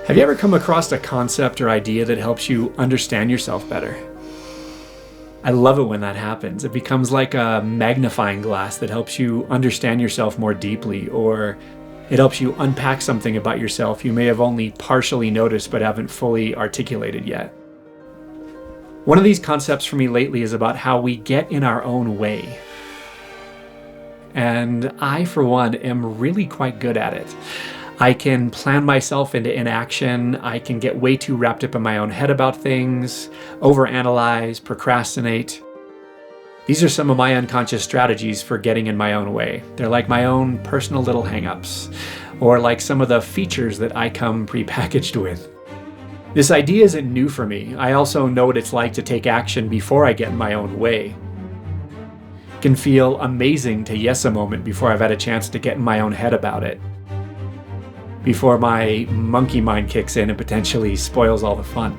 Have you ever come across a concept or idea that helps you understand yourself better? I love it when that happens. It becomes like a magnifying glass that helps you understand yourself more deeply, or it helps you unpack something about yourself you may have only partially noticed but haven't fully articulated yet. One of these concepts for me lately is about how we get in our own way. And I, for one, am really quite good at it. I can plan myself into inaction. I can get way too wrapped up in my own head about things, overanalyze, procrastinate. These are some of my unconscious strategies for getting in my own way. They're like my own personal little hang-ups, or like some of the features that I come prepackaged with. This idea isn't new for me. I also know what it's like to take action before I get in my own way. It can feel amazing to yes a moment before I've had a chance to get in my own head about it, before my monkey mind kicks in and potentially spoils all the fun.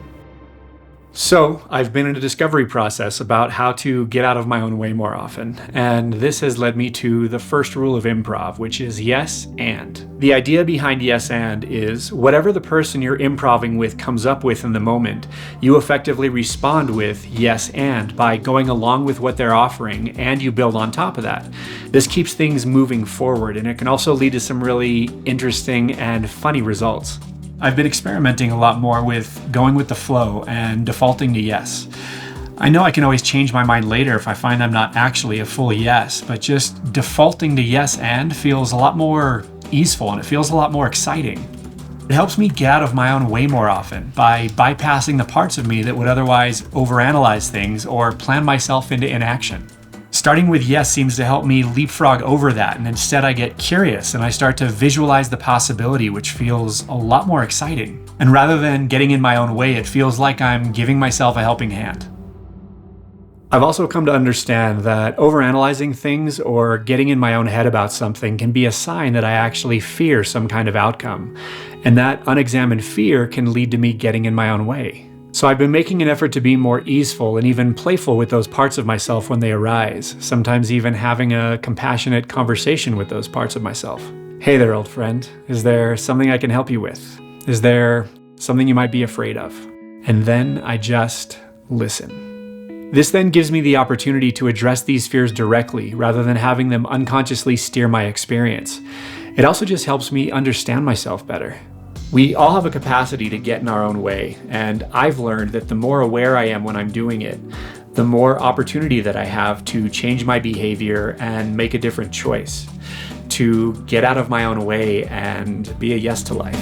So I've been in a discovery process about how to get out of my own way more often, and this has led me to the first rule of improv, which is yes and. The idea behind yes and is whatever the person you're improving with comes up with in the moment, you effectively respond with yes and by going along with what they're offering, and you build on top of that. This keeps things moving forward, and it can also lead to some really interesting and funny results. I've been experimenting a lot more with going with the flow and defaulting to yes. I know I can always change my mind later if I find I'm not actually a full yes, but just defaulting to yes and feels a lot more easeful, and it feels a lot more exciting. It helps me get out of my own way more often by bypassing the parts of me that would otherwise overanalyze things or plan myself into inaction. Starting with yes seems to help me leapfrog over that, and instead I get curious and I start to visualize the possibility, which feels a lot more exciting. And rather than getting in my own way, it feels like I'm giving myself a helping hand. I've also come to understand that overanalyzing things or getting in my own head about something can be a sign that I actually fear some kind of outcome, and that unexamined fear can lead to me getting in my own way. So I've been making an effort to be more easeful and even playful with those parts of myself when they arise, sometimes even having a compassionate conversation with those parts of myself. Hey there, old friend. Is there something I can help you with? Is there something you might be afraid of? And then I just listen. This then gives me the opportunity to address these fears directly rather than having them unconsciously steer my experience. It also just helps me understand myself better. We all have a capacity to get in our own way, and I've learned that the more aware I am when I'm doing it, the more opportunity that I have to change my behavior and make a different choice, to get out of my own way and be a yes to life.